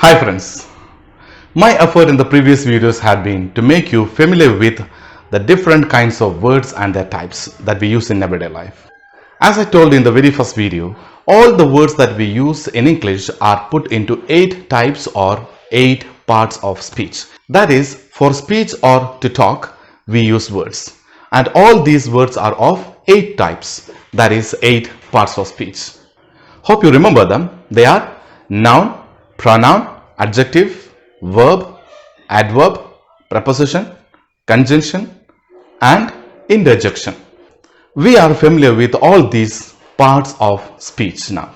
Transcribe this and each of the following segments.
Hi friends, my effort in the previous videos had been to make you familiar with the different kinds of words and their types that we use in everyday life. As I told in the very first video, all the words that we use in English are put into 8 types or 8 parts of speech. That is, for speech or to talk, we use words. And all these words are of 8 types, that is 8 parts of speech. Hope you remember them. They are noun, pronoun, adjective, verb, adverb, preposition, conjunction and interjection. We are familiar with all these parts of speech now.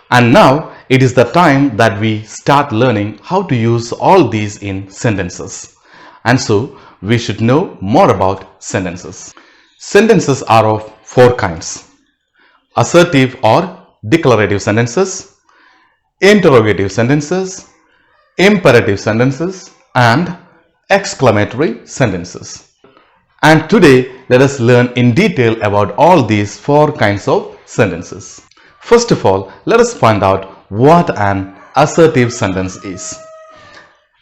And now it is the time that we start learning how to use all these in sentences. And so we should know more about sentences. Sentences are of 4 kinds: assertive or declarative sentences, interrogative sentences, imperative sentences, and exclamatory sentences. And today let us learn in detail about all these 4 kinds of sentences. First of all, let us find out what an assertive sentence is.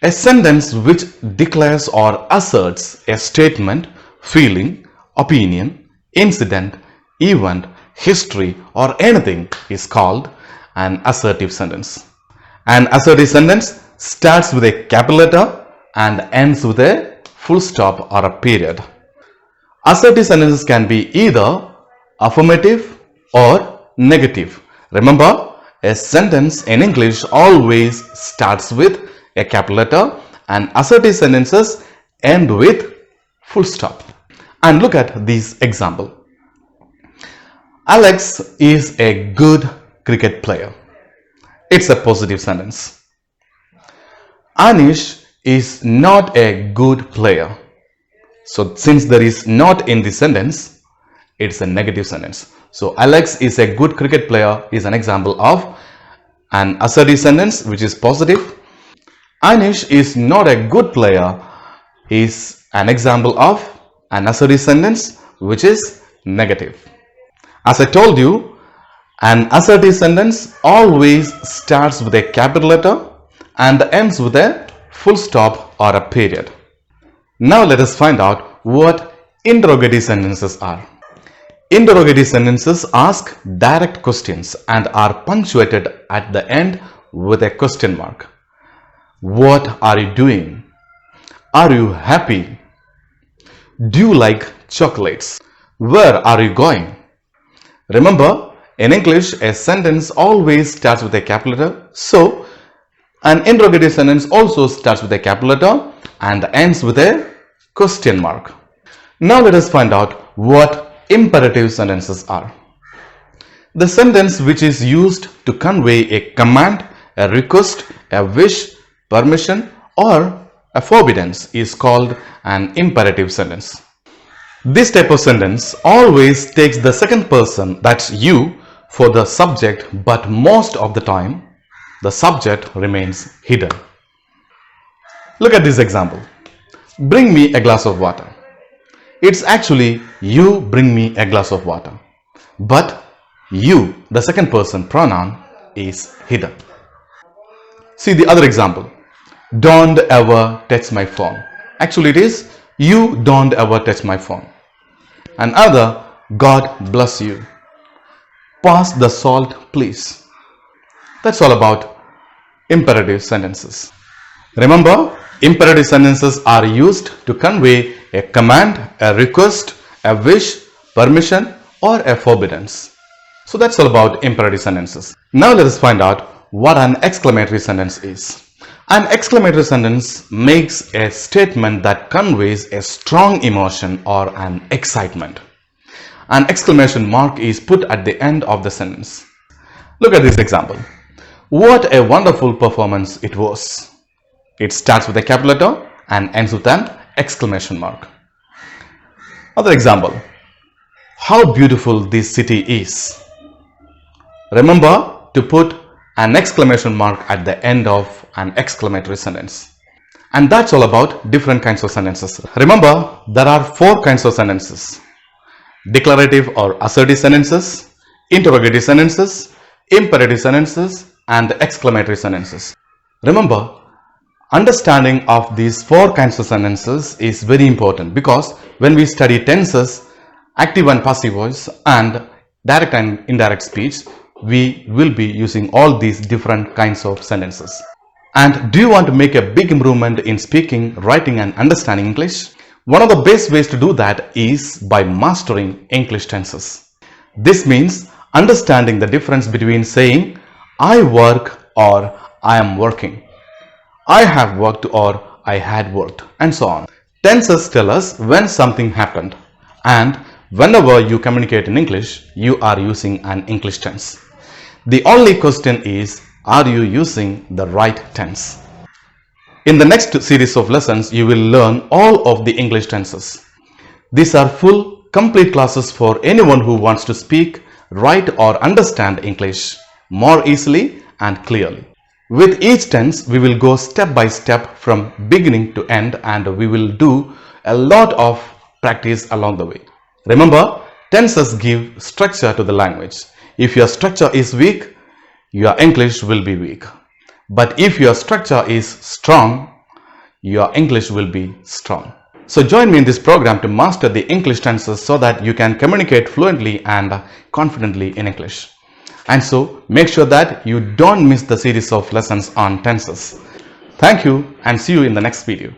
A sentence which declares or asserts a statement, feeling, opinion, incident, event, history or anything is called an assertive sentence. An assertive sentence starts with a capital letter and ends with a full stop or a period. Assertive sentences can be either affirmative or negative. Remember, a sentence in English always starts with a capital letter and assertive sentences end with full stop. And look at this example. Alex is a good cricket player. It's a positive sentence. Anish is not a good player. So since there is not in the sentence, it's a negative sentence. So Alex is a good cricket player is an example of an assertive sentence which is positive. Anish is not a good player is an example of an assertive sentence which is negative. As I told you, an assertive sentence always starts with a capital letter and ends with a full stop or a period. Now let us find out what interrogative sentences are. Interrogative sentences ask direct questions and are punctuated at the end with a question mark. What are you doing? Are you happy? Do you like chocolates? Where are you going? Remember, in English, a sentence always starts with a capital letter. So, an interrogative sentence also starts with a capital letter and ends with a question mark. Now let us find out what imperative sentences are. The sentence which is used to convey a command, a request, a wish, permission or a forbiddance is called an imperative sentence. This type of sentence always takes the second person, that's you, for the subject, but most of the time the subject remains hidden. Look at this example. Bring me a glass of water. It's actually you bring me a glass of water, but you, the second person pronoun, is hidden. See the other example. Don't ever touch my phone. Actually it is you don't ever touch my phone. Another, God bless you. Pass the salt please. That's all about imperative sentences. Remember, imperative sentences are used to convey a command, a request, a wish, permission or a forbiddance. So that's all about imperative sentences. Now let us find out what an exclamatory sentence is. An exclamatory sentence makes a statement that conveys a strong emotion or an excitement. An exclamation mark is put at the end of the sentence. Look at this example. What a wonderful performance it was. It starts with a capital letter and ends with an exclamation mark. Other example. How beautiful this city is. Remember to put an exclamation mark at the end of an exclamatory sentence. And that's all about different kinds of sentences. Remember, there are 4 kinds of sentences: declarative or assertive sentences, interrogative sentences, imperative sentences, and exclamatory sentences. Remember, understanding of these four kinds of sentences is very important because when we study tenses, active and passive voice, and direct and indirect speech, we will be using all these different kinds of sentences. And do you want to make a big improvement in speaking, writing and understanding English? One of the best ways to do that is by mastering English tenses. This means understanding the difference between saying I work or I am working, I have worked or I had worked, and so on. Tenses tell us when something happened, and whenever you communicate in English, you are using an English tense. The only question is, are you using the right tense? In the next series of lessons, you will learn all of the English tenses. These are full, complete classes for anyone who wants to speak, write or understand English more easily and clearly. With each tense, we will go step by step from beginning to end, and we will do a lot of practice along the way. Remember, tenses give structure to the language. If your structure is weak, your English will be weak. But if your structure is strong, your English will be strong. So join me in this program to master the English tenses so that you can communicate fluently and confidently in English. And so make sure that you don't miss the series of lessons on tenses. Thank you and see you in the next video.